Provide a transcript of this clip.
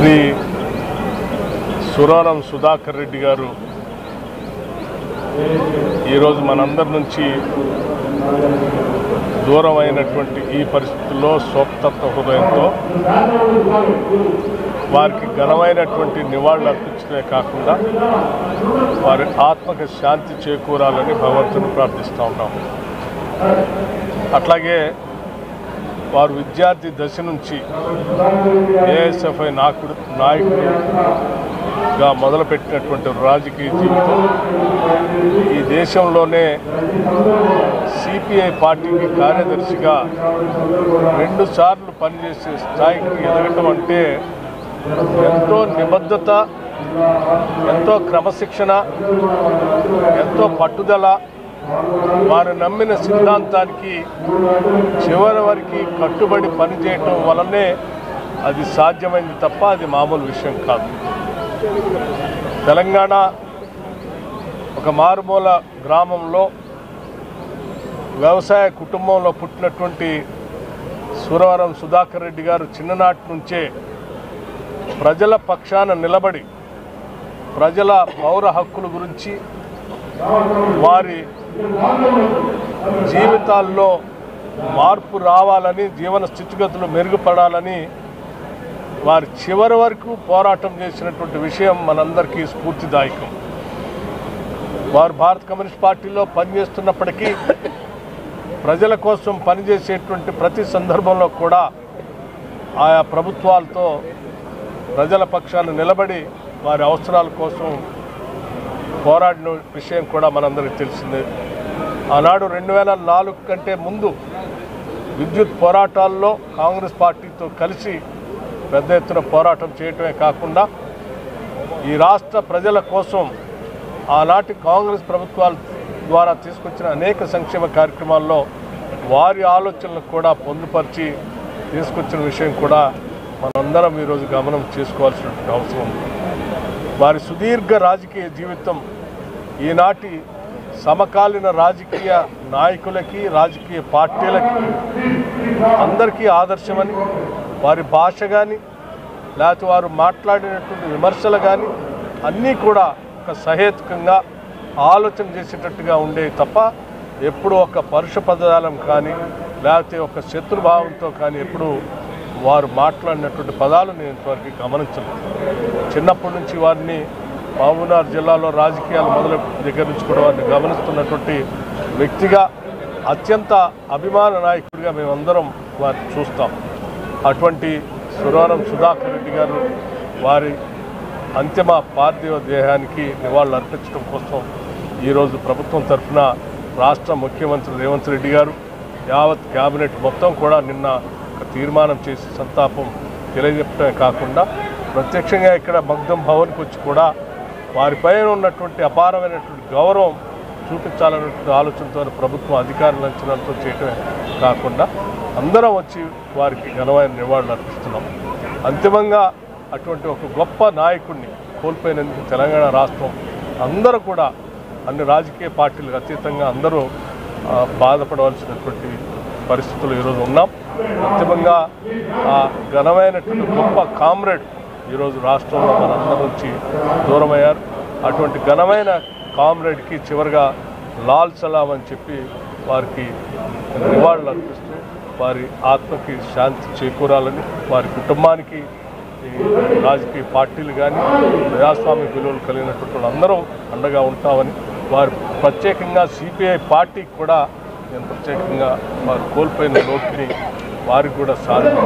శ్రీ సురవరం సుధాకర్ రెడ్డి గారు ఈరోజు మనందరి నుంచి దూరం అయినటువంటి ఈ పరిస్థితుల్లో శోకతత్వ హృదయంతో వారికి ఘనమైనటువంటి నివాళులు అర్పించడమే కాకుండా వారి ఆత్మకి శాంతి చేకూరాలని భగవంతుని ప్రార్థిస్తూ ఉన్నాం. అట్లాగే వారు విద్యార్థి దశ నుంచి ఏఎస్ఎఫ్ఐ నాయకుడిగా మొదలుపెట్టినటువంటి రాజకీయ జీవితం ఈ దేశంలోనే సిపిఐ పార్టీకి కార్యదర్శిగా 2 సార్లు పనిచేసే స్థాయికి ఎదగటం అంటే ఎంతో నిబద్ధత, ఎంతో క్రమశిక్షణ, ఎంతో పట్టుదల, వారు నమ్మిన సిద్ధాంతానికి చివరి వరకు కట్టుబడి పనిచేయటం వలనే అది సాధ్యమైంది తప్ప అది మామూలు విషయం కాదు. తెలంగాణ ఒక మారుమూల గ్రామంలో వ్యవసాయ కుటుంబంలో పుట్టినటువంటి సురవరం సుధాకర్ రెడ్డి గారు చిన్ననాటి నుంచే ప్రజల పక్షాన నిలబడి ప్రజల పౌర హక్కుల గురించి, వారి జీవితాల్లో మార్పు రావాలని, జీవన స్థితిగతులు మెరుగుపడాలని వారి చివరి వరకు పోరాటం చేసినటువంటి విషయం మనందరికీ స్ఫూర్తిదాయకం. వారు భారత కమ్యూనిస్ట్ పార్టీలో పనిచేస్తున్నప్పటికీ ప్రజల కోసం పనిచేసేటువంటి ప్రతి సందర్భంలో కూడా ఆయా ప్రభుత్వాలతో ప్రజల పక్షాన నిలబడి వారి అవసరాల కోసం పోరాడిన విషయం కూడా మనందరికీ తెలిసిందే. ఆనాడు 2004 కంటే ముందు విద్యుత్ పోరాటాల్లో కాంగ్రెస్ పార్టీతో కలిసి పెద్ద ఎత్తున పోరాటం చేయటమే కాకుండా ఈ రాష్ట్ర ప్రజల కోసం ఆనాటి కాంగ్రెస్ ప్రభుత్వాల ద్వారా తీసుకొచ్చిన అనేక సంక్షేమ కార్యక్రమాల్లో వారి ఆలోచనలు కూడా పొందుపరిచి తీసుకొచ్చిన విషయం కూడా మనందరం ఈరోజు గమనం చేసుకోవాల్సినటువంటి అవసరం ఉంది. వారి సుదీర్ఘ రాజకీయ జీవితం ఈనాటి సమకాలీన రాజకీయ నాయకులకి, రాజకీయ పార్టీలకి అందరికీ ఆదర్శమని, వారి భాష కానీ లేకపోతే వారు మాట్లాడినటువంటి విమర్శలు కానీ అన్నీ కూడా ఒక సహేతుకంగా ఆలోచన చేసేటట్టుగా ఉండేవి తప్ప ఎప్పుడు ఒక పరుష పదజాలం కానీ లేకపోతే ఒక శత్రుభావంతో కానీ ఎప్పుడు వారు మాట్లాడినటువంటి పదాలు నేను ఇంతవరకు గమనించలేదు. చిన్నప్పటి నుంచి వారిని మహబూబ్నగర్ జిల్లాలో రాజకీయాలు మొదలు దగ్గర నుంచి కూడా వారిని గమనిస్తున్నటువంటి వ్యక్తిగా, అత్యంత అభిమాన నాయకుడిగా మేమందరం వారిని చూస్తాం. అటువంటి సురవరం సుధాకర్ రెడ్డి గారు వారి అంతిమ పార్థివ దేహానికి నివాళులు అర్పించడం కోసం ఈరోజు ప్రభుత్వం తరఫున రాష్ట్ర ముఖ్యమంత్రి రేవంత్ రెడ్డి గారు, యావత్ క్యాబినెట్ మొత్తం కూడా నిన్న ఒక తీర్మానం చేసి సంతాపం తెలియజెప్పడమే కాకుండా ప్రత్యక్షంగా ఇక్కడ మగ్ధం భవన్కి వచ్చి కూడా వారిపైన ఉన్నటువంటి అపారమైనటువంటి గౌరవం చూపించాలన్నటువంటి ఆలోచనతో ప్రభుత్వం అధికారుల అంచనాలతో చేయటమే కాకుండా అందరం వచ్చి వారికి ఘనమైన నివాళులు అర్పిస్తున్నాం. అంతిమంగా అటువంటి ఒక గొప్ప నాయకుడిని కోల్పోయినందుకు తెలంగాణ రాష్ట్రం అందరూ కూడా అన్ని రాజకీయ పార్టీలకు అతీతంగా అందరూ బాధపడవలసినటువంటి పరిస్థితులు ఈరోజు ఉన్నాం. అంతిమంగా ఆ ఘనమైనటువంటి గొప్ప కామ్రేడ్ ఈరోజు రాష్ట్రంలో మనందరి నుంచి దూరమయ్యారు. అటువంటి ఘనమైన కామ్రేడ్కి చివరిగా లాల్ సలాం అని చెప్పి వారికి నివాళులు అర్పిస్తూ వారి ఆత్మకి శాంతి చేకూరాలని, వారి కుటుంబానికి రాజకీయ పార్టీలు కానీ ప్రజాస్వామ్య విలువలు కలిగినటువంటి వాళ్ళందరూ అండగా ఉంటామని, వారు ప్రత్యేకంగా సిపిఐ పార్టీకి కూడా నేను ప్రత్యేకంగా వారు కోల్పోయిన లోటుని వారికి కూడా సాధన